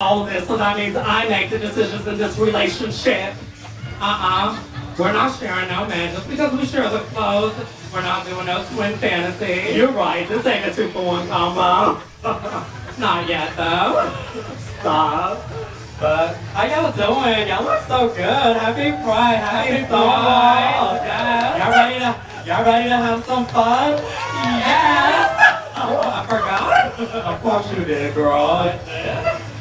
all this, so that means I make the decisions in this relationship. We're not sharing no man. Just because we share the clothes, we're not doing no twin fantasy. You're right, this ain't a 2-for-1 combo. Not yet, though. Stop. But how y'all doing? Y'all look so good. Happy Pride. Happy Stonewall. Yeah. Y'all ready to have some fun? Yes! Oh, I forgot. Of course you did, girl.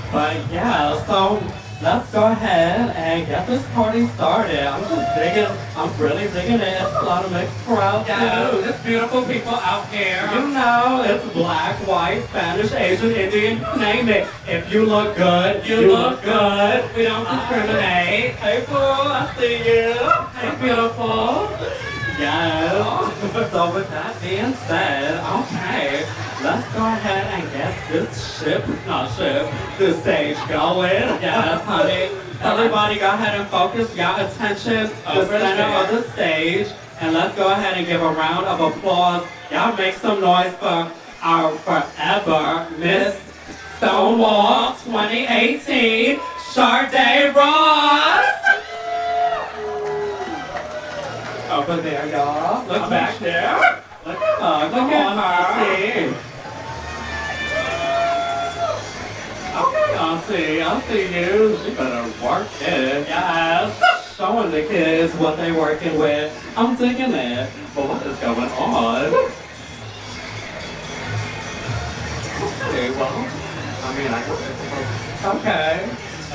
But yeah, so let's go ahead and get this party started. I'm really digging it. It's a lot of mixed crowd too. There's beautiful people out here. You know, it's black, white, Spanish, Asian, Indian, name it. If you look good, you look good. We don't discriminate. Hey, cool, I see you. Hey, beautiful. Yes. So with that being said, okay, let's go ahead and get this this stage going. Yes, honey. Everybody go ahead and focus your attention to the center of the stage. And let's go ahead and give a round of applause. Y'all make some noise for our forever Miss Stonewall 2018, Sade Ross. Over there, y'all. Look back there. Look at her. Okay, I see you. She better work it. Yes. Showing the kids what they working with. I'm digging it. But what is going on? Okay, well, I mean, I guess okay.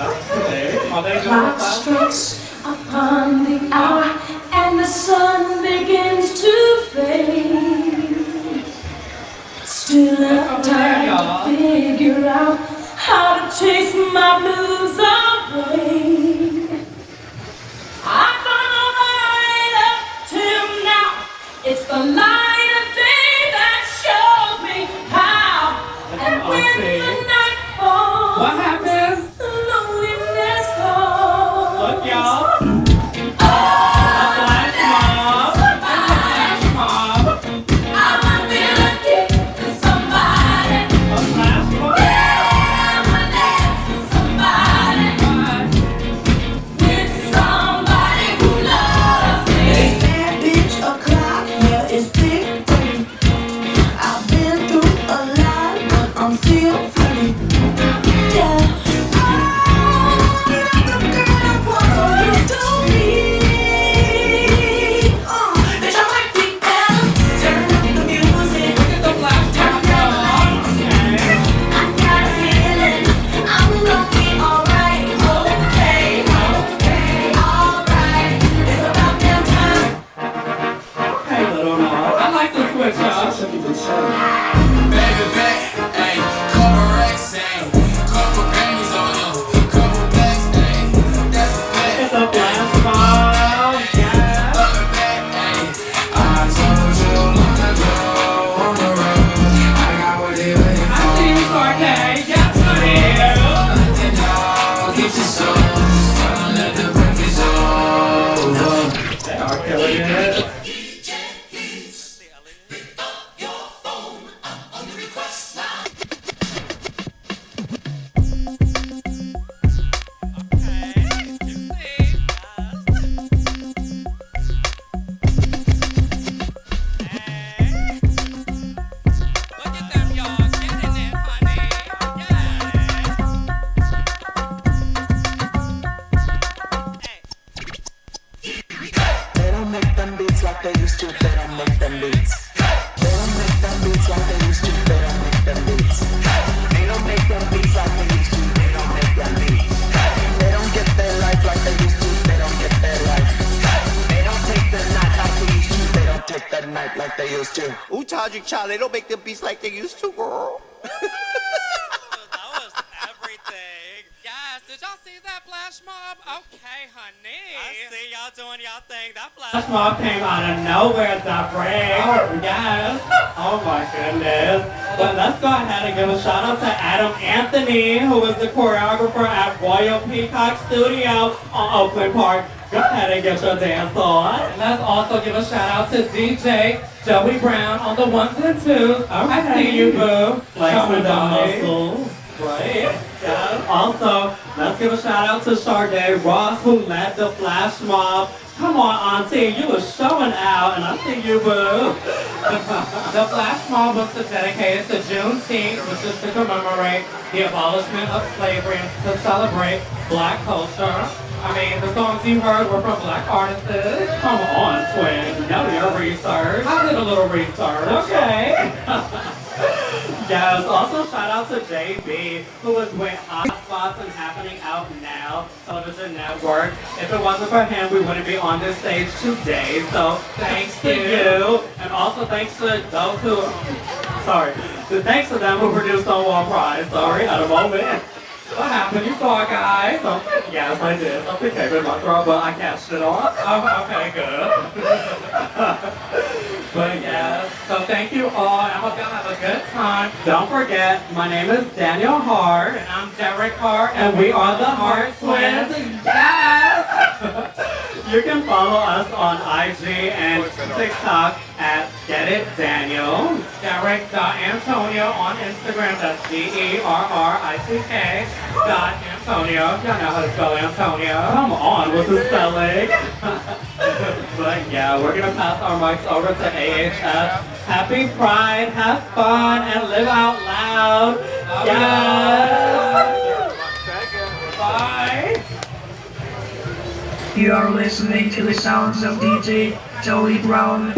Okay. Are they doing Clock strikes upon the hour and the sun begins to fade. Still enough time to figure out how to chase my blues away. I've gone right up till now. It's the light of day that shows me how. And when the night falls, what happens? The loneliness calls. Look, y'all. Child, they don't make them beats like they used to, girl. That was everything. Yes, did y'all see that flash mob? Okay, honey. I see y'all doing y'all thing. That flash mob came out of nowhere to bring. Yes. Oh my goodness. But let's go ahead and give a shout out to Adam Anthony, who is the choreographer at Royal Peacock Studio on Oakland Park. Go ahead and get your dance on. And let's also give a shout out to DJ Joey Brown on the 1s and 2s. Okay. I see you, boo. Showing the muscles. Right? Yeah. Also, let's give a shout out to Sade Ross, who led the flash mob. Come on, Auntie, you were showing out, and I see you, boo. The flash mob was dedicated to Juneteenth, which is to commemorate the abolishment of slavery and to celebrate Black culture. I mean, the songs you heard were from Black artists. Come on, twin. You know your research. I did a little research. Okay. Yes, also shout out to JB, who was with Hot Spots and Happening Out Now television network. If it wasn't for him, we wouldn't be on this stage today. So thanks to you. And also thanks to those who, thanks to them who produced Stonewall Prize. Sorry, at a moment. What happened? You saw a guy? Something? Yes, I did. Something came in my throat, but I catched it off. Oh, okay, good. But yeah, so thank you all. I hope y'all have a good time. Don't forget, my name is Daniel Hart. And I'm Derek Hart. And we are the Hart Twins. Yes! You can follow us on IG and TikTok at Get It Daniel. Derek.Antonio on Instagram. That's DERRICK. Antonio. Y'all know how to spell Antonio. Come on with the spelling. But yeah, we're gonna pass our mics over to AHF. Happy Pride, have fun, and live out loud. Yes. Bye. You are listening to the sounds of DJ Joey Brown.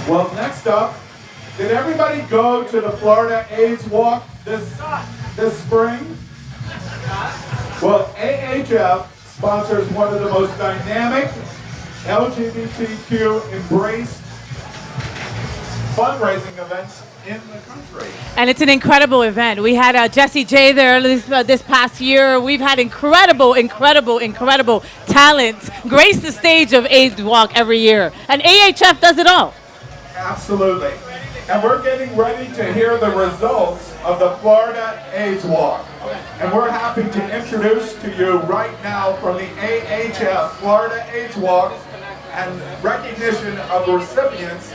Well, next up, did everybody go to the Florida AIDS Walk this spring? Well, AHF sponsors one of the most dynamic LGBTQ embraced fundraising events in the country. And it's an incredible event. We had Jesse J there this past year. We've had incredible talent grace the stage of AIDS Walk every year. And AHF does it all. Absolutely. And we're getting ready to hear the results of the Florida AIDS Walk. And we're happy to introduce to you right now from the AHF Florida AIDS Walk and recognition of recipients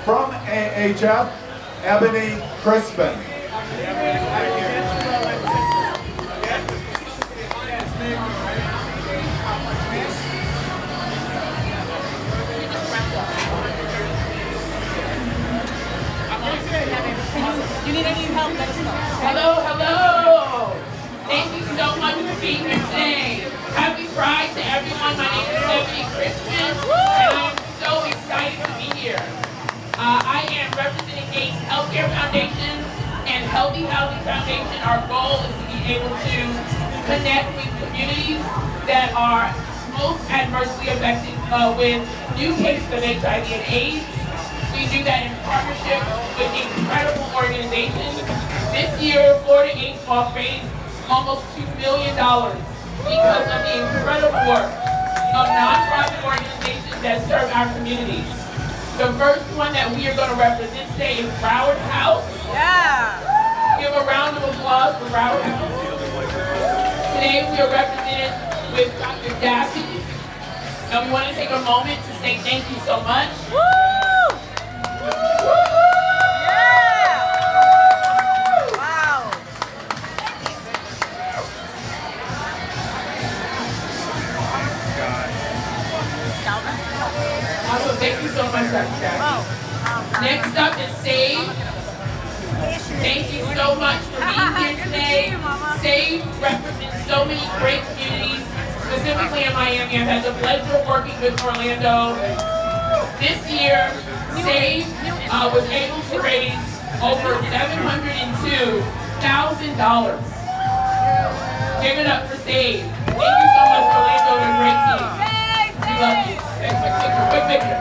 from AHF, Ebony Crispin. You need any help, let us know. Hello. Thank you so much for being here today. Happy Pride to everyone. My name is Ebony Crispin, and I'm so excited to be here. I am representing AIDS Healthcare Foundation and Healthy Housing Foundation. Our goal is to be able to connect with communities that are most adversely affected with new cases of HIV and AIDS. We do that in partnership with incredible organizations. This year, Florida AIDS Walk raised almost $2 million because of the incredible work of nonprofit organizations that serve our communities. The first one that we are going to represent today is Broward House. Yeah. Give a round of applause for Broward House. Today we are represented with Dr. Daffy. And we want to take a moment to say thank you so much. Woo! Awesome, thank you so much, Dr. Jackie. Next up is Save. Thank you so much for being here today. Save represents so many great communities, specifically in Miami. I've had the pleasure of working with Orlando. This year, Save was able to raise over $702,000. Give it up for Save. Thank you so much, Orlando. They're a great team. We love you. Quick picture.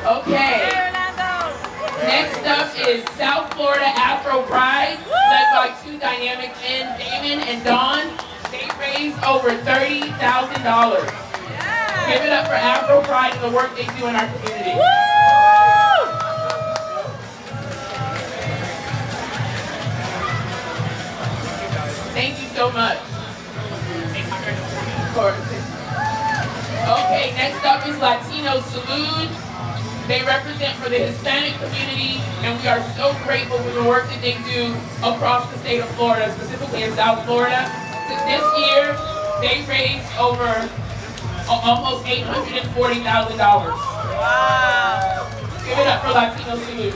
Okay. Next up is South Florida Afro Pride, led by two dynamic men, Damon and Dawn. They raised over $30,000. Give it up for Afro Pride and the work they do in our community. Thank you so much. Okay, next up is Latino Salute. They represent for the Hispanic community, and we are so grateful for the work that they do across the state of Florida, specifically in South Florida. This year, they raised over almost $840,000. Wow! Give it up for Latino Salute.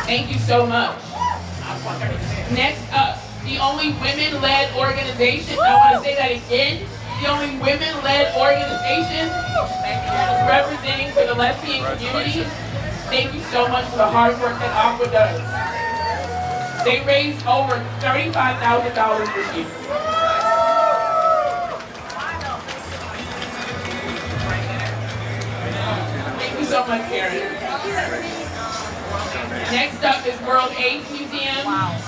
Thank you so much. Next up, the only women-led organization. I want to say that again. The only women-led organization representing for the lesbian community. Thank you so much for the hard work that Aqua does. They raised over $35,000 this year. Thank you so much, Karen. Next up is World AIDS Museum. Wow.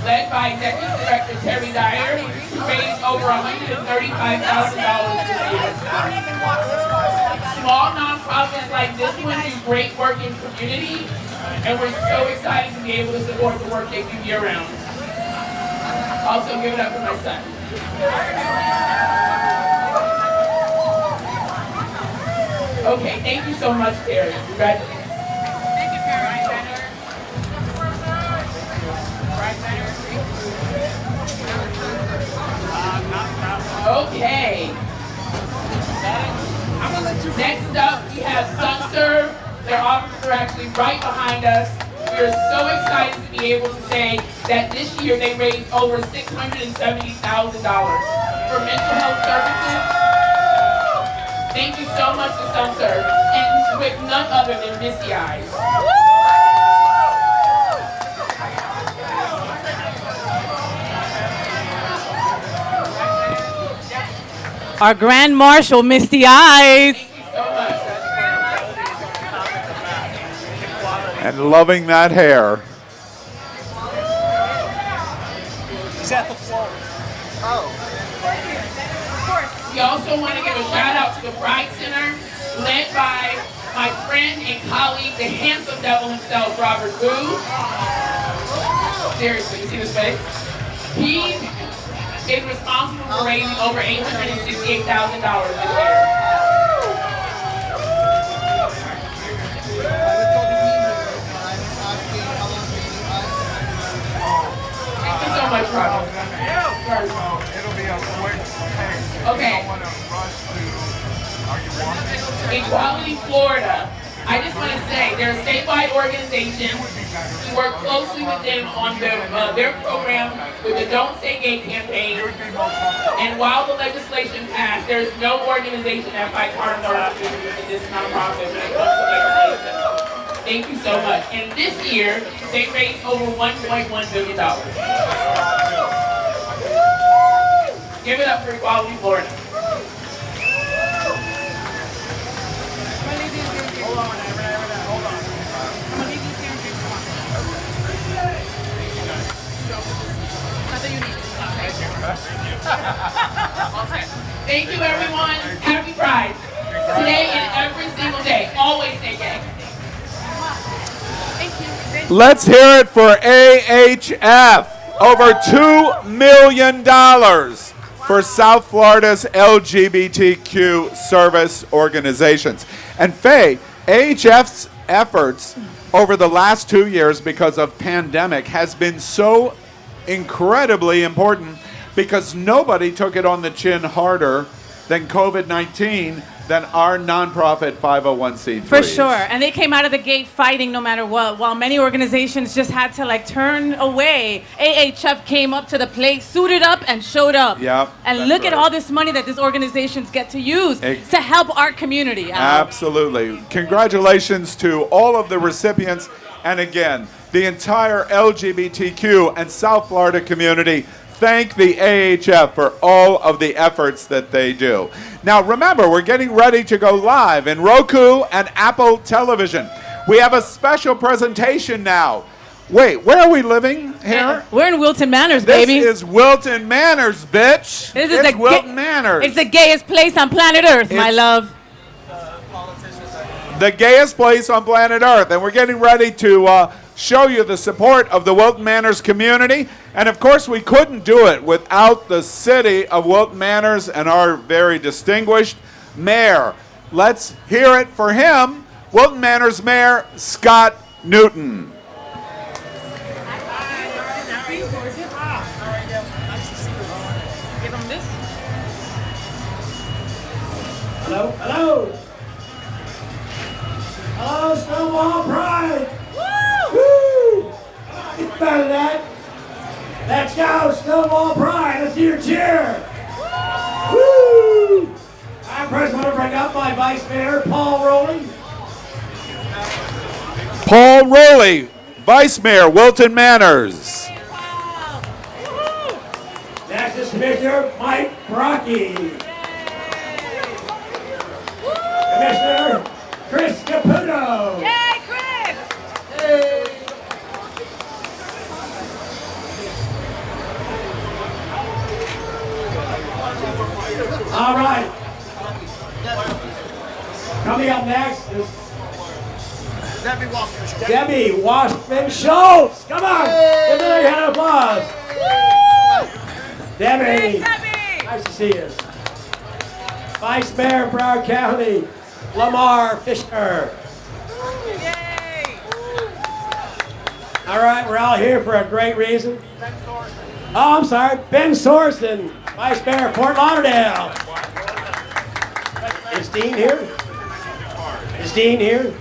Led by Executive Director Terry Dyer, who raised over $135,000 this year. Small nonprofits like this one do great work in community, and we're so excited to be able to support the work they do year-round. Also, give it up for my son. Okay, thank you so much, Terry. Congratulations. Okay. Next up, we have SunServe. Their offices are actually right behind us. We are so excited to be able to say that this year they raised over $670,000 for mental health services. Thank you so much to SunServe, and with none other than Missy Eyes. Our Grand Marshal, Misty Eyes. And loving that hair. He's at the floor. We also want to give a shout out to the Pride Center, led by my friend and colleague, the handsome devil himself, Robert Boo. Seriously, you see this face? He is responsible for raising over $868,000 this year. Thank you so much, Robert. It'll be a quick pace. Okay. Equality Florida. I just want to say they're a statewide organization. We work closely with them on their program with the Don't Say Gay campaign. And while the legislation passed, there's no organization that fights harder than this nonprofit when it comes to legislation. Thank you so much. And this year, they raised over $1.1 billion. Give it up for Equality Florida. Thank you, everyone. Happy Pride. Today and every single day. Always stay gay. Thank you. Let's hear it for AHF. Over $2 million for South Florida's LGBTQ service organizations. And Faye, AHF's efforts over the last 2 years because of pandemic has been so incredibly important because nobody took it on the chin harder than COVID-19 than our nonprofit 501c3. For sure. And they came out of the gate fighting no matter what. While many organizations just had to turn away, AHF came up to the plate, suited up, and showed up. Yep. And look at all this money that these organizations get to use to help our community out. Absolutely. Congratulations to all of the recipients. And again, the entire LGBTQ and South Florida community. Thank the AHF for all of the efforts that they do. Now remember, we're getting ready to go live in Roku and Apple Television. We have a special presentation now. Wait, where are we living here? We're in Wilton Manors, baby. This is Wilton Manors, bitch. It's Wilton Manors. It's the gayest place on planet Earth, my love. The gayest place on planet Earth. And we're getting ready to show you the support of the Wilton Manors community. And of course, we couldn't do it without the city of Wilton Manors and our very distinguished mayor. Let's hear it for him, Wilton Manors Mayor Scott Newton. Hello, hello. Hello, Stonewall Pride. Woo! Get better than that. Let's go, Stonewall Pride. Let's hear a cheer. Woo! I first want to bring up my Vice Mayor, Paul Rowley. Paul Rowley, Vice Mayor, Wilton Manors. Next is Commissioner Mike Brocky. Commissioner Chris Caputo. Yay, Chris! Hey. All right. Coming up next is Debbie Washman Schultz. Come on, give her a hand of applause. Debbie, nice to see you. Vice Mayor of Broward County, Lamar Fisher. All right, we're all here for a great reason. Oh, I'm sorry, Ben Sorson, Vice Mayor of Fort Lauderdale. Is Dean here? Is Dean here?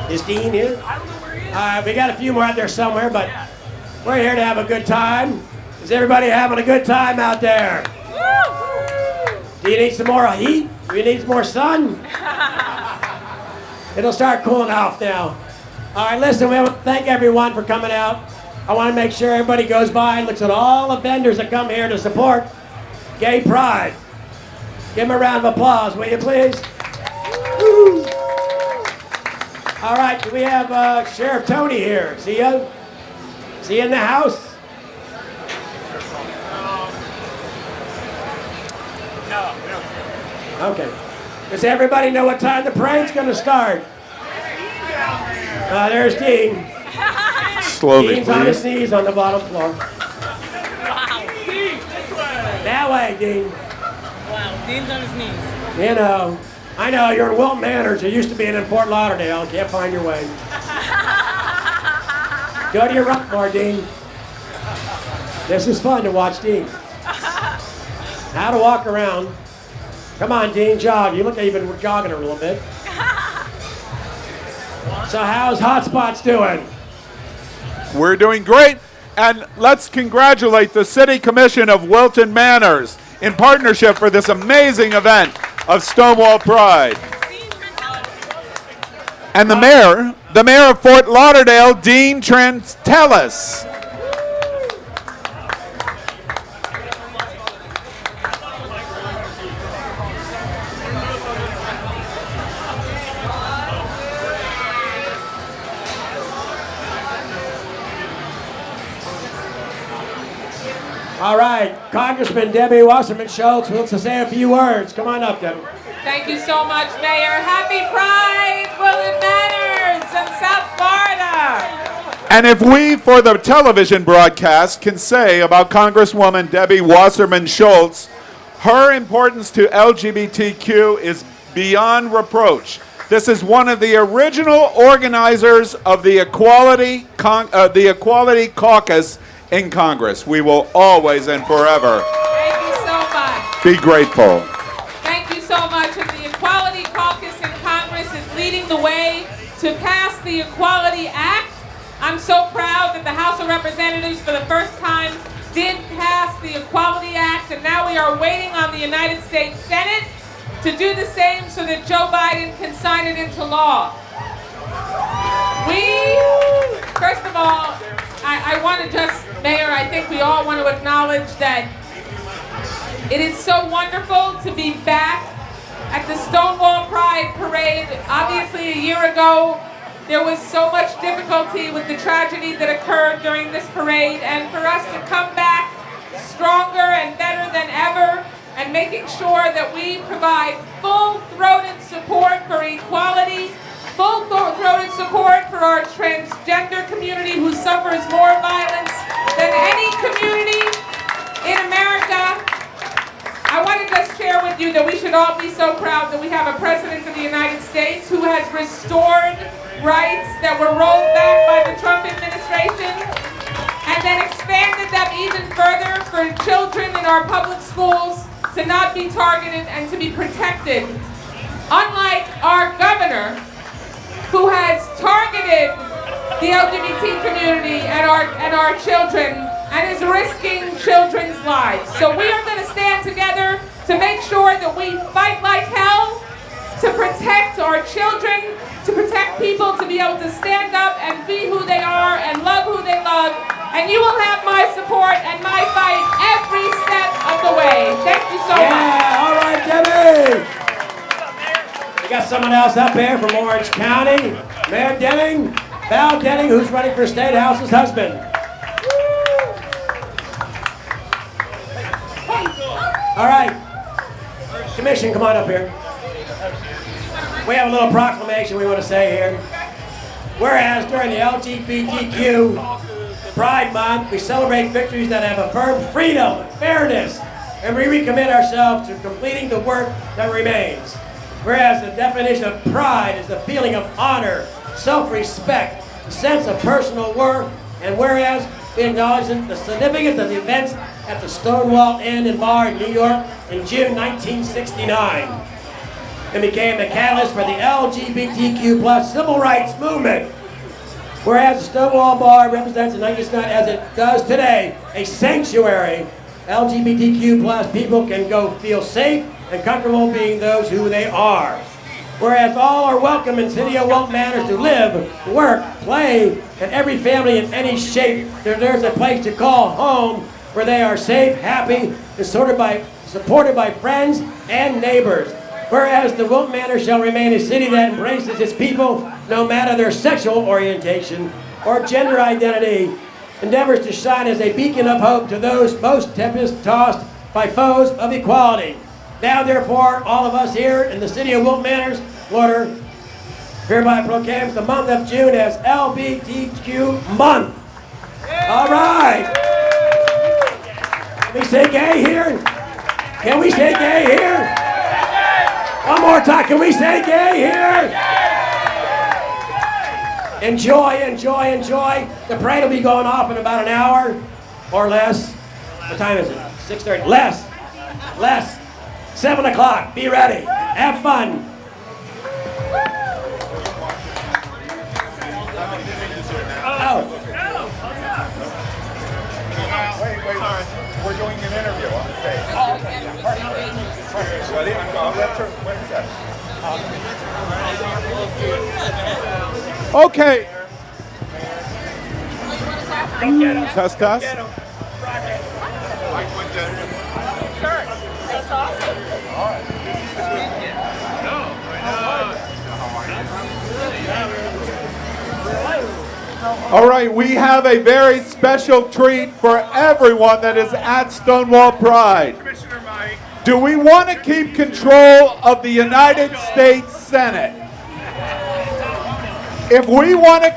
Is Dean here? All right, we got a few more out there somewhere, but we're here to have a good time. Is everybody having a good time out there? Do you need some more heat? Do you need some more sun? It'll start cooling off now. All right, listen, we want to thank everyone for coming out. I want to make sure everybody goes by and looks at all the vendors that come here to support Gay Pride. Give him a round of applause, will you please? Woo. All right, do we have Sheriff Tony here? Is he in the house? No. Okay. Does everybody know what time the parade's going to start? There's Dean. Slowly, Dean's on his please. knees on the bottom floor. Wow. That way, Dean. Wow, Dean's on his knees. You know, I know you're in Wilton Manors. You used to be in Fort Lauderdale. Can't find your way. Go to your rock bar, Dean. This is fun to watch Dean. How to walk around. Come on, Dean, jog. You look like you've been jogging a little bit. So how's Hot Spots doing? We're doing great, and let's congratulate the City Commission of Wilton Manors in partnership for this amazing event of Stonewall Pride. And the mayor of Fort Lauderdale, Dean Trantellis. All right, Congressman Debbie Wasserman Schultz wants to say a few words. Come on up, Debbie. Thank you so much, Mayor. Happy Pride, Wilton Manors in South Florida. And if we, for the television broadcast, can say about Congresswoman Debbie Wasserman Schultz, her importance to LGBTQ is beyond reproach. This is one of the original organizers of the Equality Caucus in Congress. We will always and forever Thank you so much. be grateful. Thank you so much. And the Equality Caucus in Congress is leading the way to pass the Equality Act. I'm so proud that the House of Representatives for the first time did pass the Equality Act, and now we are waiting on the United States Senate to do the same so that Joe Biden can sign it into law. First of all, I want to just, Mayor, I think we all want to acknowledge that it is so wonderful to be back at the Stonewall Pride Parade. Obviously, a year ago, there was so much difficulty with the tragedy that occurred during this parade, and for us to come back stronger and better than ever, and making sure that we provide full-throated support for equality, full-throated support for our transgender community who suffers more violence than any community in America. I want to just share with you that we should all be so proud that we have a President of the United States who has restored rights that were rolled back by the Trump administration and then expanded them even further for children in our public schools to not be targeted and to be protected. Unlike our governor, who has targeted the LGBT community and our children and is risking children's lives. So we are going to stand together to make sure that we fight like hell to protect our children, to protect people, to be able to stand up and be who they are and love who they love. And you will have my support and my fight every step of the way. Thank you so much. Yeah, all right, Debbie. We got someone else up here from Orange County. Mayor Denning, Val Denning, who's running for State House's husband. All right. Commission, come on up here. We have a little proclamation we want to say here. Whereas during the LGBTQ Pride Month, we celebrate victories that have affirmed freedom, fairness, and we recommit ourselves to completing the work that remains. Whereas the definition of pride is the feeling of honor, self-respect, a sense of personal worth, and whereas we acknowledge the significance of the events at the Stonewall Inn and Bar in New York in June 1969. It became the catalyst for the LGBTQ+ civil rights movement. Whereas the Stonewall Bar represents, as it does today, a sanctuary, LGBTQ+ people can go feel safe and comfortable being those who they are. Whereas all are welcome in City of Wilton Manors to live, work, play, and every family in any shape, there's a place to call home where they are safe, happy, and supported supported by friends and neighbors. Whereas the Wilton Manor shall remain a city that embraces its people no matter their sexual orientation or gender identity, endeavors to shine as a beacon of hope to those most tempest-tossed by foes of equality. Now, therefore, all of us here in the city of Wilton Manors, Florida, hereby proclaims the month of June as LGBTQ month. All right. Can we say gay here? Can we say gay here? One more time, can we say gay here? Enjoy, enjoy, enjoy. The parade will be going off in about an hour or less. What time is it? 6:30. Less. 7 o'clock. Be ready. Have fun. Oh. Wait. We're doing an interview on the stage. Oh, okay. Ready? I'll let her. What is that? Okay. Test. All right, we have a very special treat for everyone that is at Stonewall Pride. Do we want to keep control of the United States Senate? If we want to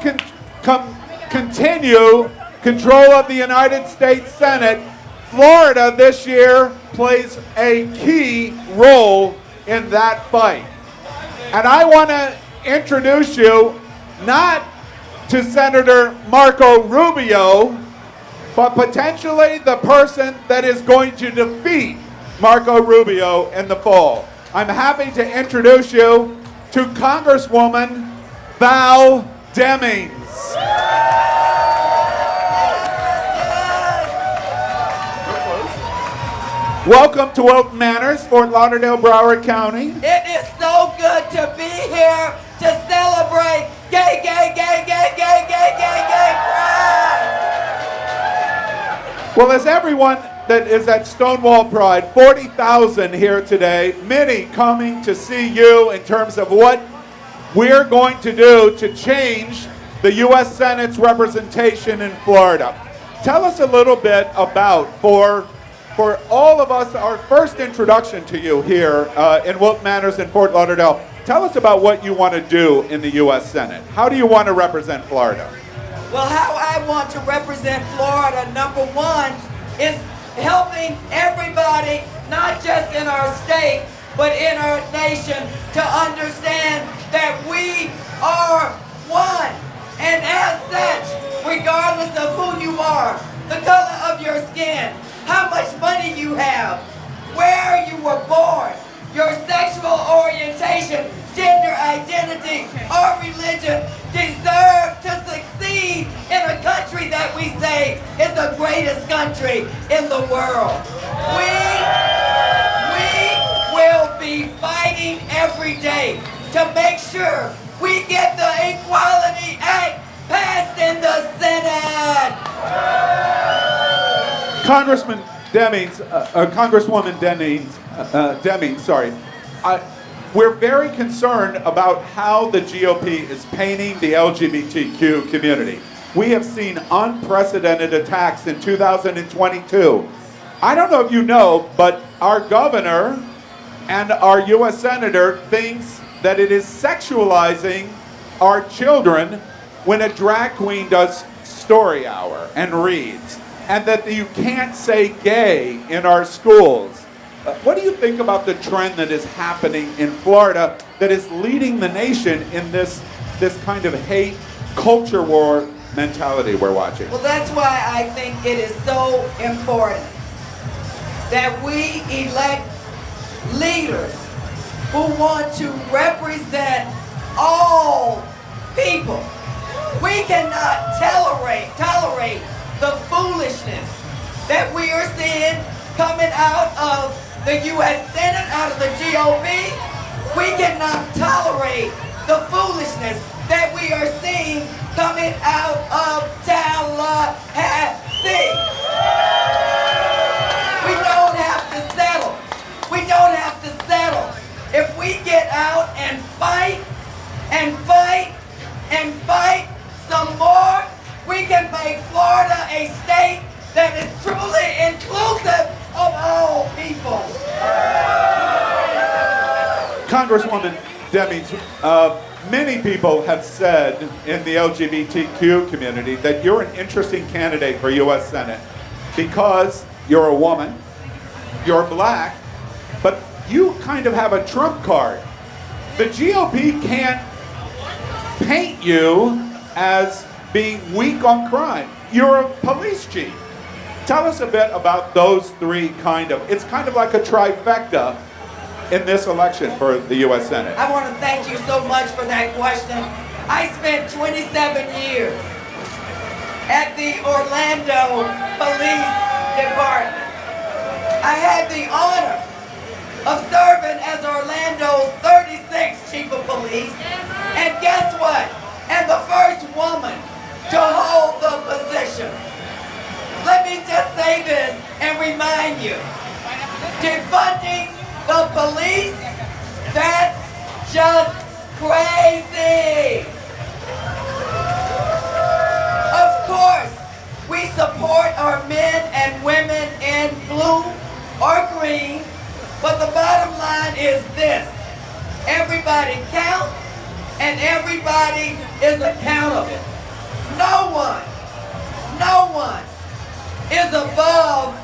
continue control of the United States Senate, Florida this year plays a key role in that fight. And I want to introduce you not to Senator Marco Rubio, but potentially the person that is going to defeat Marco Rubio in the fall. I'm happy to introduce you to Congresswoman Val Demings. Welcome to Wilton Manors, Fort Lauderdale, Broward County. It is so good to be here to celebrate gay pride. Well, as everyone that is at Stonewall Pride, 40,000 here today, many coming to see you in terms of what we're going to do to change the U.S. Senate's representation in Florida. Tell us a little bit about, for all of us, our first introduction to you here in Wilton Manors in Fort Lauderdale. Tell us about what you want to do in the U.S. Senate. How do you want to represent Florida? Well, how I want to represent Florida, number one, is helping everybody, not just in our state, but in our nation, to understand that we are one. And as such, regardless of who you are, the color of your skin, how much money you have, where you were born, your sexual orientation, gender identity, or religion deserve to succeed in a country that we say is the greatest country in the world. We will be fighting every day to make sure we get the Equality Act passed in the Senate. Congresswoman Demings, sorry. We're very concerned about how the GOP is painting the LGBTQ community. We have seen unprecedented attacks in 2022. I don't know if you know, but our governor and our U.S. Senator thinks that it is sexualizing our children when a drag queen does story hour and reads, and that you can't say gay in our schools. What do you think about the trend that is happening in Florida that is leading the nation in this kind of hate culture war mentality we're watching? Well, that's why I think it is so important that we elect leaders who want to represent all people. We cannot tolerate the foolishness that we are seeing coming out of the U.S. Senate, out of the GOP. We cannot tolerate the foolishness that we are seeing coming out of Tallahassee. We don't have to settle Congresswoman Demi, many people have said in the LGBTQ community that you're an interesting candidate for U.S. Senate because you're a woman, you're black, but you kind of have a trump card. The GOP can't paint you as being weak on crime. You're a police chief. Tell us a bit about those three it's kind of like a trifecta in this election for the U.S. Senate. I want to thank you so much for that question. I spent 27 years at the Orlando Police Department. I had the honor of serving as Orlando's 36th Chief of Police. And guess what? And the first woman to hold the position. Let me just say this and remind you. Defunding the police, that's just crazy. Of course, we support our men and women in blue or green, but the bottom line is this. Everybody counts and everybody is accountable. No one is above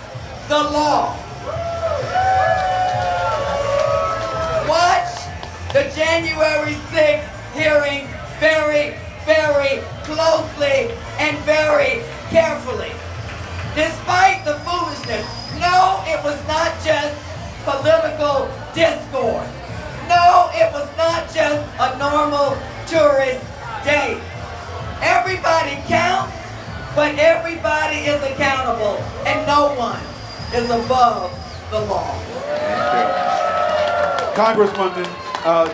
the law. Watch the January 6th hearing very, very closely and very carefully. Despite the foolishness, no, it was not just political discord. No, it was not just a normal tourist day. Everybody counts, but everybody is accountable, and no one is above the law. Congresswoman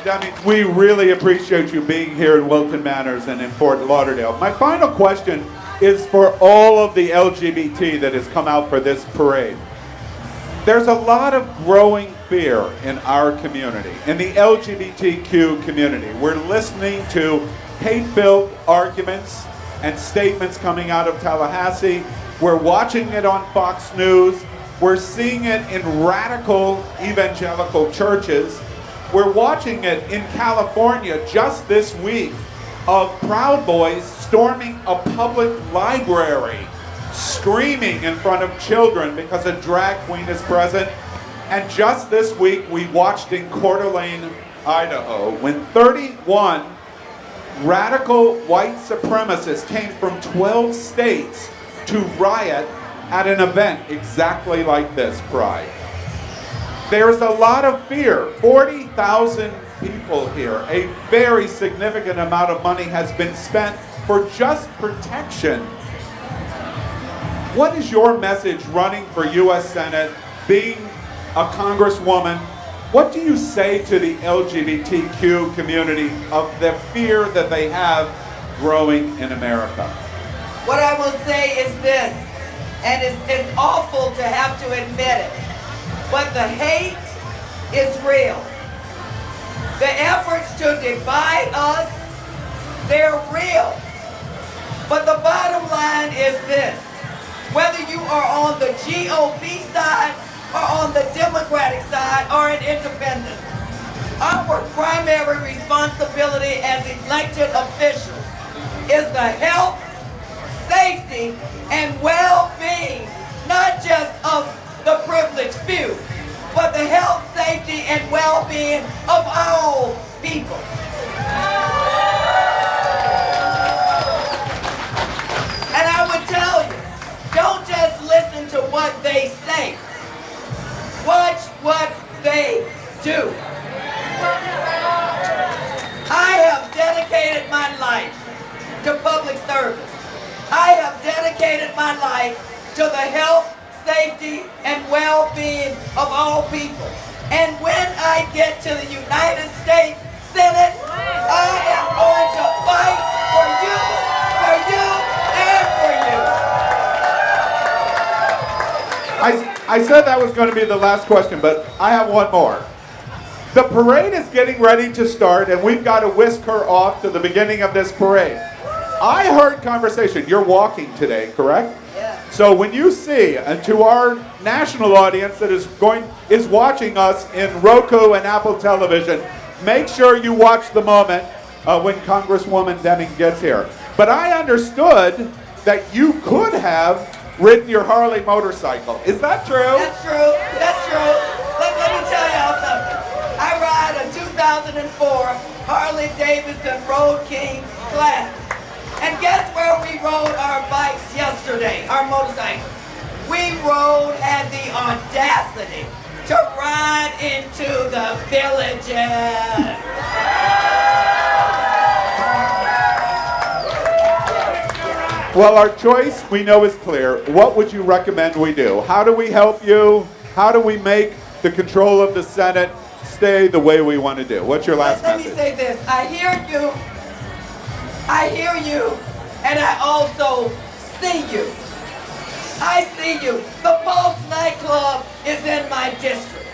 Demi, we really appreciate you being here in Wilton Manors and in Fort Lauderdale. My final question is for all of the LGBT that has come out for this parade. There's a lot of growing fear in our community, in the LGBTQ community. We're listening to hate-filled arguments and statements coming out of Tallahassee. We're watching it on Fox News. We're seeing it in radical evangelical churches. We're watching it in California just this week of Proud Boys storming a public library, screaming in front of children because a drag queen is present. And just this week we watched in Coeur d'Alene, Idaho, when 31 radical white supremacists came from 12 states to riot at an event exactly like this, Pride. There's a lot of fear. 40,000 people here. A very significant amount of money has been spent for just protection. What is your message running for U.S. Senate, being a congresswoman? What do you say to the LGBTQ community of the fear that they have growing in America? What I will say is this, and it's awful to have to admit it, but the hate is real. The efforts to divide us, they're real. But the bottom line is this, whether you are on the GOP side or on the Democratic side or an independent, our primary responsibility as elected officials is the health, safety, and well-being, not just of the privileged few, but the health, safety, and well-being of all people. And I would tell you, don't just listen to what they say. Watch what they do. I have dedicated my life to public service. I have dedicated my life to the health, safety, and well-being of all people. And when I get to the United States Senate, I am going to fight for you, and for you. I said that was going to be the last question, but I have one more. The parade is getting ready to start, and we've got to whisk her off to the beginning of this parade. I heard conversation. You're walking today, correct? Yes. So when you see, and to our national audience that is watching us in Roku and Apple television, make sure you watch the moment when Congresswoman Deming gets here. But I understood that you could have ridden your Harley motorcycle. Is that true? That's true. That's true. Let me tell y'all something. I ride a 2004 Harley Davidson Road King Classic. And guess where we rode our bikes yesterday, our motorcycles? We had the audacity to ride into the villages. Well, our choice, we know, is clear. What would you recommend we do? How do we help you? How do we make the control of the Senate stay the way we want to do? What's your last message? Let me say this. I hear you, and I also see you. I see you. The Pulse nightclub is in my district.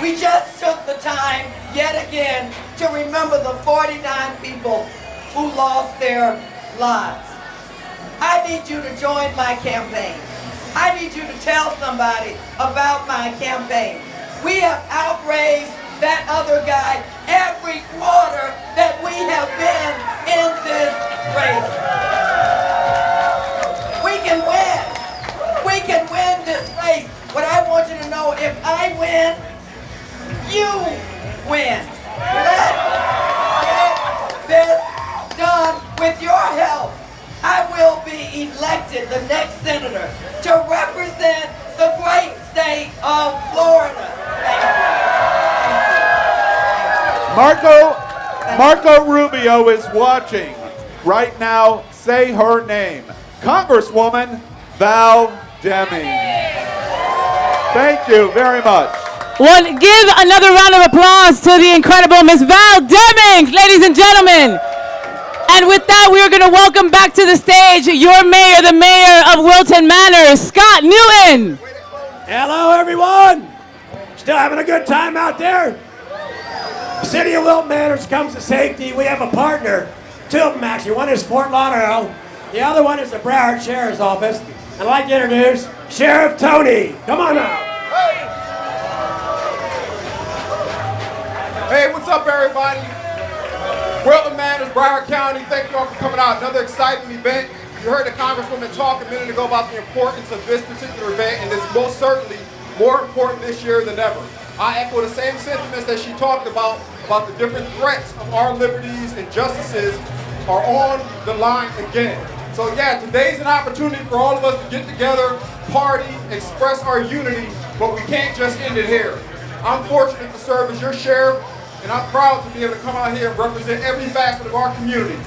We just took the time, yet again, to remember the 49 people who lost their lives. I need you to join my campaign. I need you to tell somebody about my campaign. We have outraised that other guy every quarter that we have been in this race. We can win. We can win this race. But I want you to know, if I win, you win. Let's get this done. With your help, I will be elected the next senator to represent the great state of Florida. Marco Rubio is watching right now. Say her name. Congresswoman Val Deming. Thank you very much. Well, give another round of applause to the incredible Miss Val Deming, ladies and gentlemen. And with that, we are going to welcome back to the stage your mayor, the mayor of Wilton Manor, Scott Newton. Hello, everyone. Still having a good time out there? The city of Wilton Manor comes to safety. We have a partner, two of them actually. One is Fort Lauderdale. The other one is the Broward Sheriff's Office. I'd like to introduce Sheriff Tony. Come on out. Hey, what's up, everybody? Wilton Manor, Broward County, thank you all for coming out. Another exciting event. You heard the Congresswoman talk a minute ago about the importance of this particular event, and it's most certainly more important this year than ever. I echo the same sentiments that she talked about the different threats of our liberties and justices are on the line again. So yeah, today's an opportunity for all of us to get together, party, express our unity, but we can't just end it here. I'm fortunate to serve as your sheriff, and I'm proud to be able to come out here and represent every facet of our community.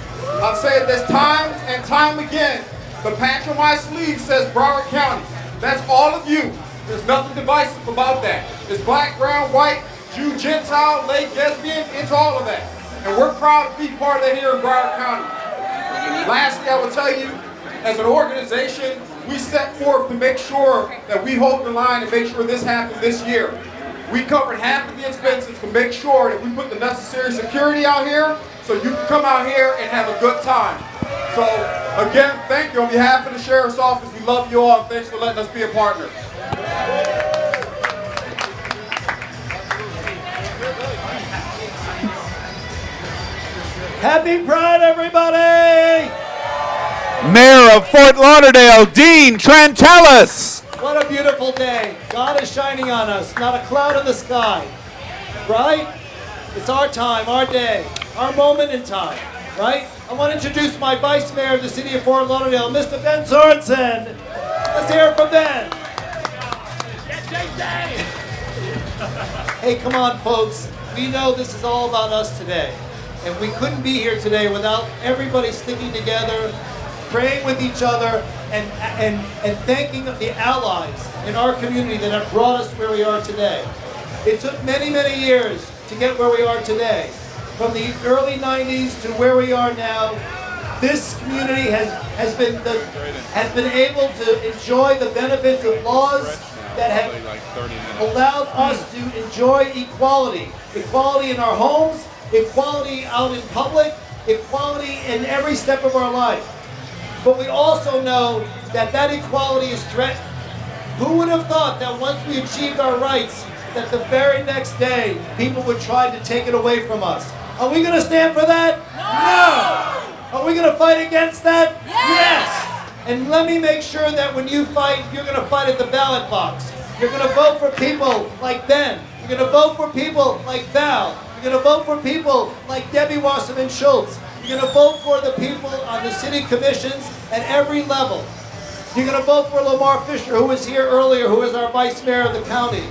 I've said this time and time again, the patch on my sleeve says Broward County. That's all of you. There's nothing divisive about that. It's black, brown, white, Jew, Gentile, lay, lesbian, it's all of that. And we're proud to be part of that here in Broward County. Lastly, I will tell you, as an organization, we set forth to make sure that we hold the line and make sure this happened this year. We covered half of the expenses to make sure that we put the necessary security out here so you can come out here and have a good time. So, again, thank you on behalf of the Sheriff's Office. We love you all, and thanks for letting us be a partner. Happy Pride, everybody! Mayor of Fort Lauderdale, Dean Trantalis. What a beautiful day. God is shining on us, not a cloud in the sky. Right? It's our time, our day, our moment in time. Right? I want to introduce my Vice Mayor of the City of Fort Lauderdale, Mr. Ben Sorensen. Let's hear it from Ben. Hey, come on, folks. We know this is all about us today. And we couldn't be here today without everybody sticking together, praying with each other, and thanking the allies in our community that have brought us where we are today. It took many, many years to get where we are today. From the early 90s to where we are now, this community has been able to enjoy the benefits of laws that have allowed us to enjoy equality. Equality in our homes, equality out in public, equality in every step of our life. But we also know that that equality is threatened. Who would have thought that once we achieved our rights, that the very next day, people would try to take it away from us. Are we going to stand for that? No! Are we going to fight against that? Yes! And let me make sure that when you fight, you're going to fight at the ballot box. You're going to vote for people like Ben. You're going to vote for people like Val. You're going to vote for people like Debbie Wasserman Schultz. You're going to vote for the people on the city commissions at every level. You're going to vote for Lamar Fisher, who was here earlier, who is our vice mayor of the county.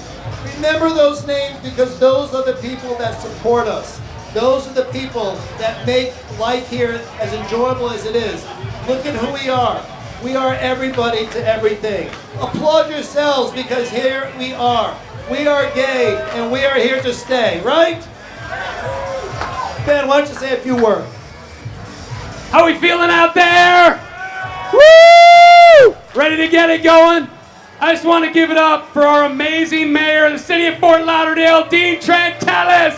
Remember those names because those are the people that support us. Those are the people that make life here as enjoyable as it is. Look at who we are. We are everybody to everything. Applaud yourselves because here we are. We are gay and we are here to stay, right? Ben, why don't you say a few words? How we feeling out there? Woo! Ready to get it going? I just want to give it up for our amazing mayor of the city of Fort Lauderdale, Dean Trantelis.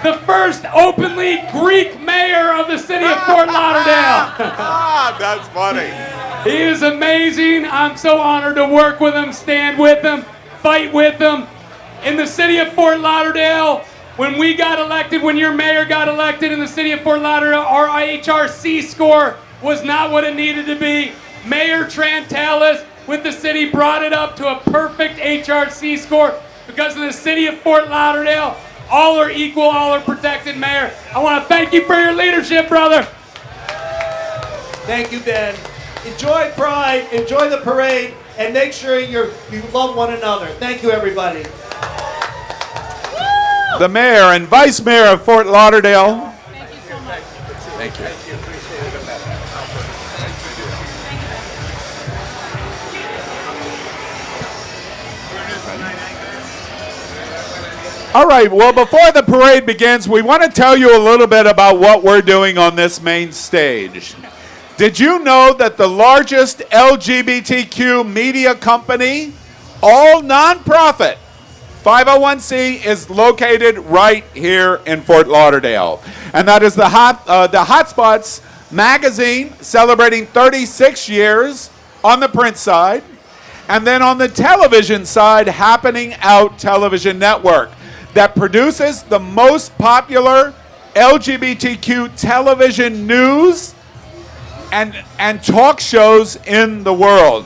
The first openly Greek mayor of the city of Fort Lauderdale. That's funny. He is amazing. I'm so honored to work with him, stand with him, fight with him. In the city of Fort Lauderdale, when we got elected, when your mayor got elected in the city of Fort Lauderdale, our HRC score was not what it needed to be. Mayor Trantelis with the city brought it up to a perfect HRC score because of the city of Fort Lauderdale. All are equal, all are protected, Mayor. I want to thank you for your leadership, brother. Thank you, Ben. Enjoy Pride, enjoy the parade, and make sure you love one another. Thank you, everybody. The mayor and vice mayor of Fort Lauderdale. Thank you so much. Thank you. All right, well, before the parade begins, we want to tell you a little bit about what we're doing on this main stage. Did you know that the largest LGBTQ media company, all nonprofit, 501c, is located right here in Fort Lauderdale? And that is the Hotspots magazine, celebrating 36 years on the print side. And then on the television side, Happening Out Television Network, that produces the most popular LGBTQ television news and talk shows in the world.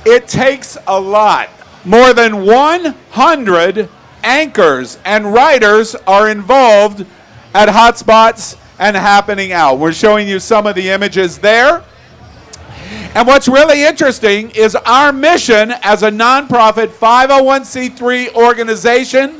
It takes a lot. More than 100 anchors and writers are involved at Hotspots and Happening Out. We're showing you some of the images there. And what's really interesting is our mission as a nonprofit 501c3 organization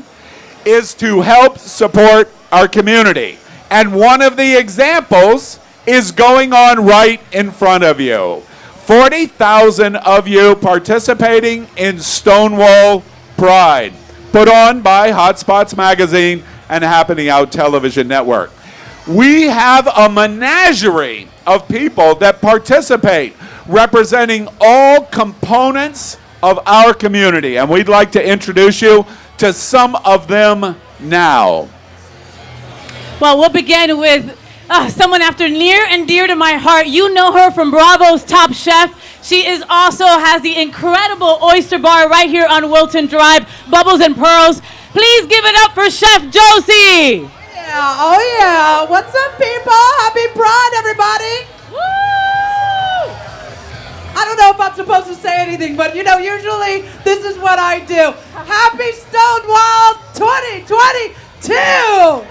is to help support our community. And one of the examples is going on right in front of you. 40,000 of you participating in Stonewall Pride, put on by Hotspots Magazine and Happening Out Television Network. We have a menagerie of people that participate, representing all components of our community. And we'd like to introduce you to some of them now. Well, we'll begin with someone after near and dear to my heart. You know her from Bravo's Top Chef. She is also has the incredible oyster bar right here on Wilton Drive, Bubbles and Pearls. Please give it up for Chef Josie. Yeah, oh yeah. What's up, people? Happy Pride, everybody. Woo! I don't know if I'm supposed to say anything, but you know, usually this is what I do. Happy Stonewall 2022!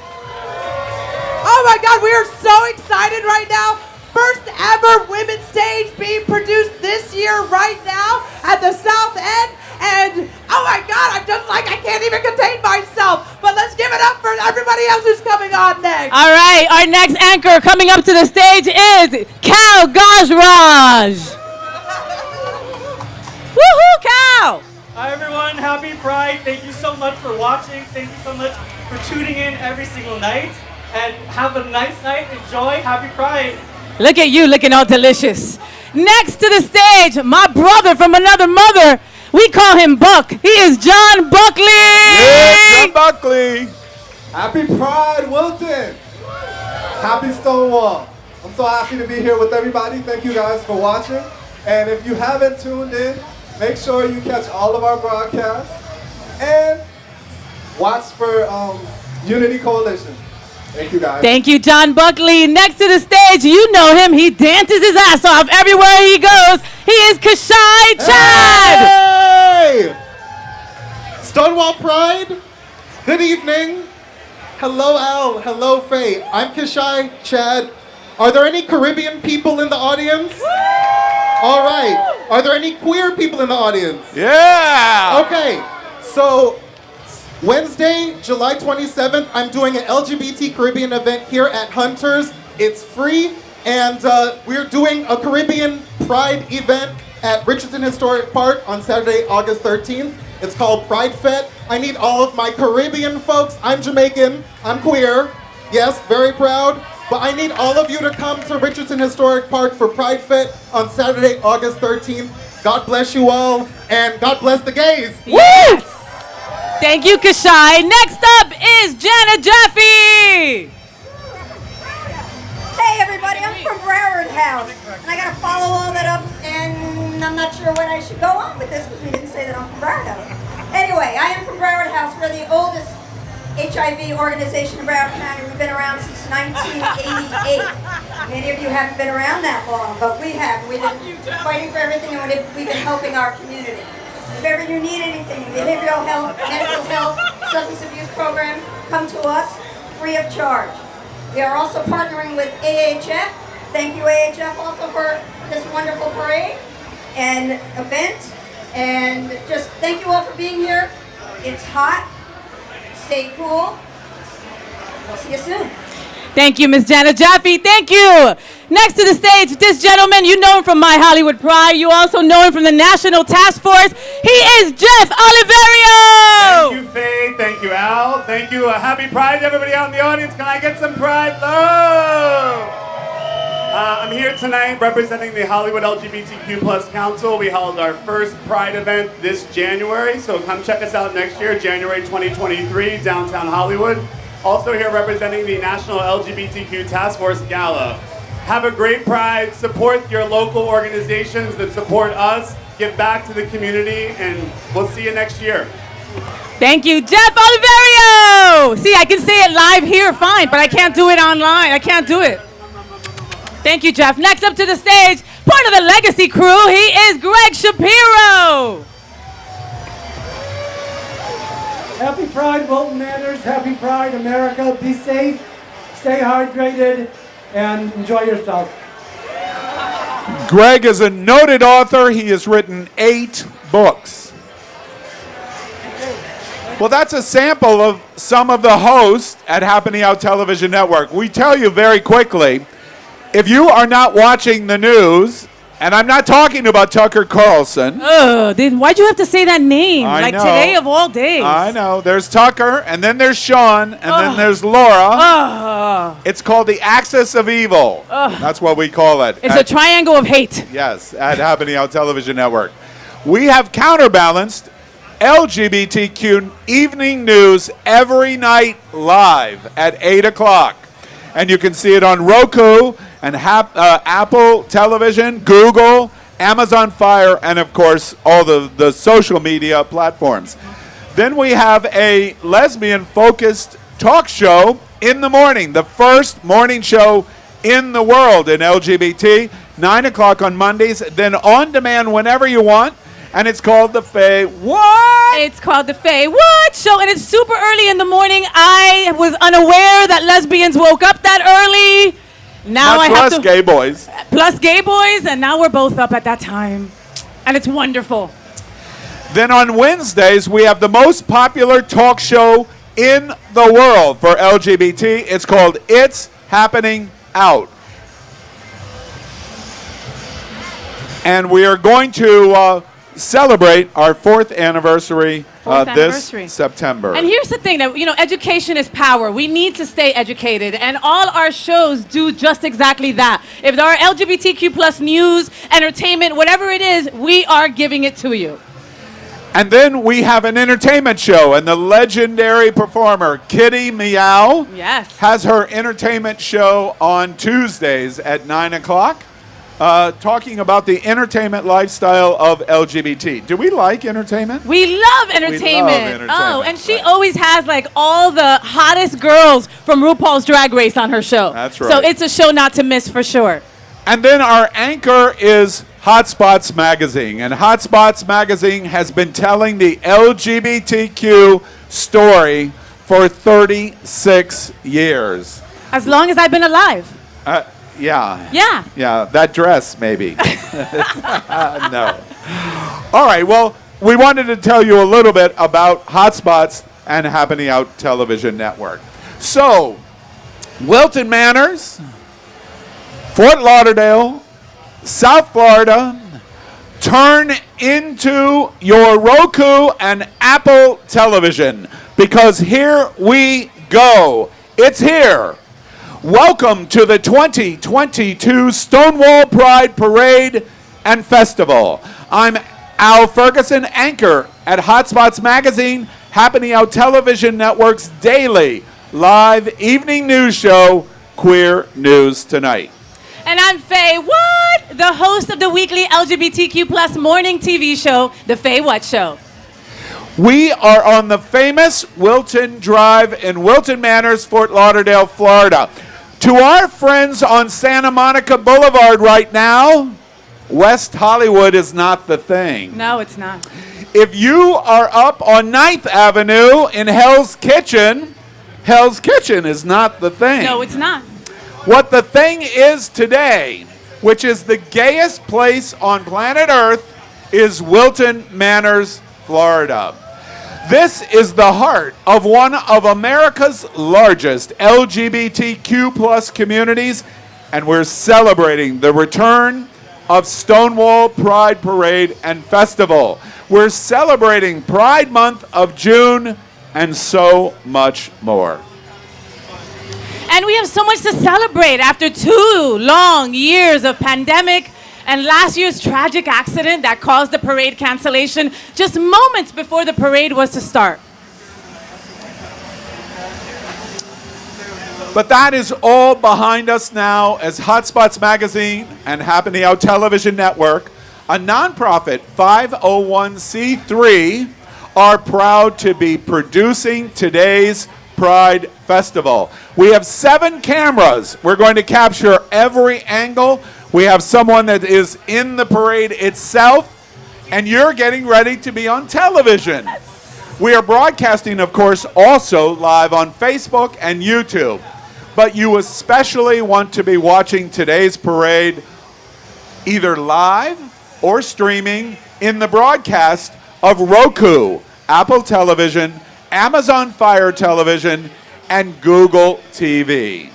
Oh my God, we are so excited right now. First ever women's stage being produced this year right now at the South End. And oh my God, I'm just like, I can't even contain myself. But let's give it up for everybody else who's coming on next. All right, our next anchor coming up to the stage is Cal Gajraj. Woohoo, Cal! Hi everyone, happy Pride. Thank you so much for watching. Thank you so much for tuning in every single night. And have a nice night. Enjoy. Happy Pride. Look at you looking all delicious. Next to the stage, my brother from another mother. We call him Buck. He is John Buckley. Yeah, John Buckley. Happy Pride, Wilton. Happy Stonewall. I'm so happy to be here with everybody. Thank you guys for watching. And if you haven't tuned in, make sure you catch all of our broadcasts. and watch for Unity Coalition. Thank you, guys. Thank you, John Buckley. Next to the stage, you know him. He dances his ass off everywhere he goes. He is Kashai Chad. Hey! Stonewall Pride, good evening. Hello, Al. Hello, Faye. I'm Kashai Chad. Are there any Caribbean people in the audience? All right. Are there any queer people in the audience? Yeah! Okay. So, Wednesday, July 27th, I'm doing an LGBT Caribbean event here at Hunter's. It's free, and we're doing a Caribbean Pride event at Richardson Historic Park on Saturday, August 13th. It's called Pride Fete. I need all of my Caribbean folks. I'm Jamaican. I'm queer. Yes, very proud. But I need all of you to come to Richardson Historic Park for Pride Fete on Saturday, August 13th. God bless you all, and God bless the gays. Yes! Thank you, Kashai. Next up is Janet Jaffe. Hey everybody, I'm from Broward House, and I gotta follow all that up, and I'm not sure when I should go on with this because we didn't say that I'm from Broward House. Anyway, I am from Broward House. We're the oldest HIV organization in Broward County. We've been around since 1988. Many of you haven't been around that long, but we have. We've been fighting for everything, and we've been helping our community. If ever you need anything, behavioral health, mental health, substance abuse program, come to us free of charge. We are also partnering with AHF. Thank you, AHF, also for this wonderful parade and event. And just thank you all for being here. It's hot. Stay cool. We'll see you soon. Thank you, Miss Janet Jaffe. Thank you. Next to the stage, this gentleman, you know him from My Hollywood Pride. You also know him from the National Task Force. He is Jeff Oliverio. Thank you, Faye. Thank you, Al. Thank you. Happy Pride to everybody out in the audience. Can I get some Pride love? I'm here tonight representing the Hollywood LGBTQ+ Council. We held our first Pride event this January, so come check us out next year, January 2023, downtown Hollywood. Also here representing the National LGBTQ Task Force Gala. Have a great Pride, support your local organizations that support us, give back to the community, and we'll see you next year. Thank you, Jeff Oliverio. See, I can say it live here, fine, but I can't do it online. I can't do it. Thank you, Jeff. Next up to the stage, part of the Legacy crew, he is Greg Shapiro. Happy Pride, Wilton Manors. Happy Pride, America. Be safe, stay hydrated, and enjoy yourself. Greg is a noted author. He has written 8 books. Well, that's a sample of some of the hosts at Happening Out Television Network. We tell you very quickly, if you are not watching the news, and I'm not talking about Tucker Carlson. Why'd you have to say that name? I like know. Today of all days. I know. There's Tucker, and then there's Sean, and then there's Laura. It's called the Axis of Evil. That's what we call it. It's a triangle of hate. Yes, at Happening Out Television Network. We have counterbalanced LGBTQ evening news every night live at 8 o'clock. And you can see it on Roku and Apple Television, Google, Amazon Fire, and of course, all the social media platforms. Then we have a lesbian-focused talk show in the morning, the first morning show in the world in LGBT, 9 o'clock on Mondays, then on demand whenever you want. And it's called the Faye What? It's called the Faye What Show, and it's super early in the morning. I was unaware that lesbians woke up that early. Now I have to. Plus gay boys. Plus gay boys, and now we're both up at that time. And it's wonderful. Then on Wednesdays, we have the most popular talk show in the world for LGBT. It's called It's Happening Out. And we are going to celebrate our 4th anniversary this September. And here's the thing, that education is power. We need to stay educated, and all our shows do just exactly that. If there are LGBTQ plus news, entertainment, whatever it is, we are giving it to you. And then we have an entertainment show, and the legendary performer Kitty Meow Yes. has her entertainment show on Tuesdays at 9 o'clock. talking about the entertainment lifestyle of LGBT. Do we like entertainment? We love entertainment. Oh, and she always has like all the hottest girls from RuPaul's Drag Race on her show. That's right. So it's a show not to miss for sure. And then our anchor is Hotspots Magazine. And Hotspots Magazine has been telling the LGBTQ story for 36 years. As long as I've been alive. Yeah. Yeah. Yeah, that dress, maybe. No. All right, well, we wanted to tell you a little bit about Hotspots and Happening Out Television Network. So, Wilton Manors, Fort Lauderdale, South Florida, turn into your Roku and Apple television, because here we go. It's here. Welcome to the 2022 Stonewall Pride Parade and Festival. I'm Al Ferguson, anchor at Hotspots Magazine, Happening Out Television Network's daily live evening news show, Queer News Tonight. And I'm Faye What, the host of the weekly LGBTQ plus morning TV show, The Faye What Show. We are on the famous Wilton Drive in Wilton Manors, Fort Lauderdale, Florida. To our friends on Santa Monica Boulevard right now, West Hollywood is not the thing. No, it's not. If you are up on 9th Avenue in Hell's Kitchen is not the thing. No, it's not. What the thing is today, which is the gayest place on planet Earth, is Wilton Manors, Florida. This is the heart of one of America's largest LGBTQ plus communities, and we're celebrating the return of Stonewall Pride Parade and Festival. We're celebrating Pride Month of June and so much more. And we have so much to celebrate after 2 long years of pandemic and last year's tragic accident that caused the parade cancellation just moments before the parade was to start. But that is all behind us now, as Hotspots Magazine and Happening Out Television Network, a nonprofit 501c3, are proud to be producing today's Pride Festival. We have 7 cameras. We're going to capture every angle. We have someone that is in the parade itself, and you're getting ready to be on television. We are broadcasting, of course, also live on Facebook and YouTube. But you especially want to be watching today's parade either live or streaming in the broadcast of Roku, Apple Television, Amazon Fire Television, and Google TV.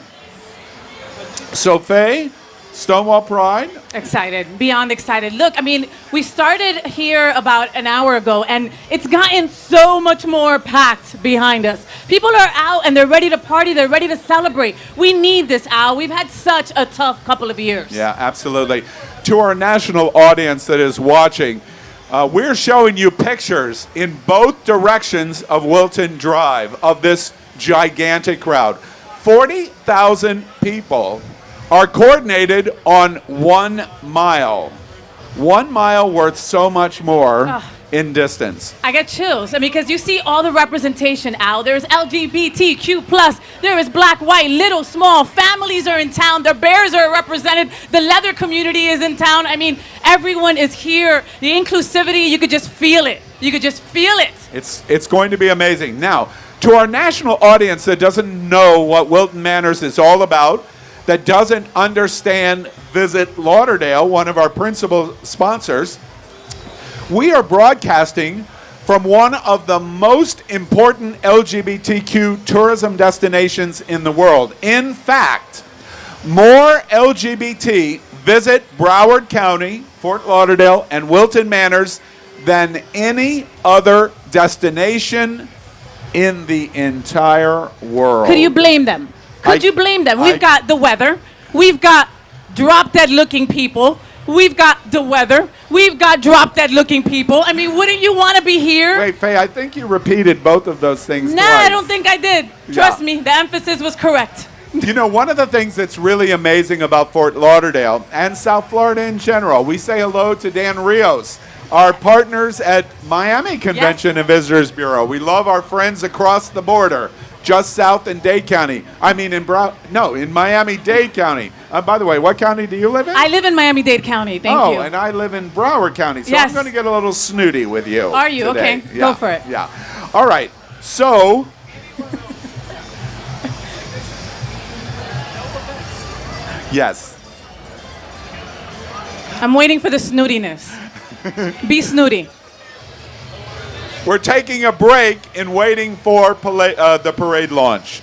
So, Faye, Stonewall Pride? Excited, beyond excited. Look, I mean, we started here about an hour ago, and it's gotten so much more packed behind us. People are out, and they're ready to party. They're ready to celebrate. We need this, Al. We've had such a tough couple of years. Yeah, absolutely. To our national audience that is watching, we're showing you pictures in both directions of Wilton Drive of this gigantic crowd. 40,000 people are coordinated on 1 mile. 1 mile worth so much more in distance. I get chills. I mean, because you see all the representation, Al. There's LGBTQ+, there is black, white, little, small. Families are in town. The bears are represented. The leather community is in town. I mean, everyone is here. The inclusivity, you could just feel it. You could just feel it. It's going to be amazing. Now, to our national audience that doesn't know what Wilton Manors is all about, that doesn't understand Visit Lauderdale, one of our principal sponsors, we are broadcasting from one of the most important LGBTQ tourism destinations in the world. In fact, more LGBT visit Broward County, Fort Lauderdale, and Wilton Manors than any other destination in the entire world. Could you blame them? Could you blame them? We've got the weather. We've got drop-dead looking people. We've got the weather. We've got drop-dead looking people. I mean, wouldn't you want to be here? Wait, Faye, I think you repeated both of those things No, twice. I don't think I did. Trust me, the emphasis was correct. You know, one of the things that's really amazing about Fort Lauderdale and South Florida in general, we say hello to Dan Rios, our partners at Miami Convention and Visitors Bureau. We love our friends across the border, just south in Dade County. I mean, in Miami-Dade County. By the way, what county do you live in? I live in Miami-Dade County. Thank you. Oh, and I live in Broward County, so I'm going to get a little snooty with you. Are you? today. Okay, go for it. Yeah. All right. So. Yes. I'm waiting for the snootiness. Be snooty. We're taking a break and waiting for the parade launch.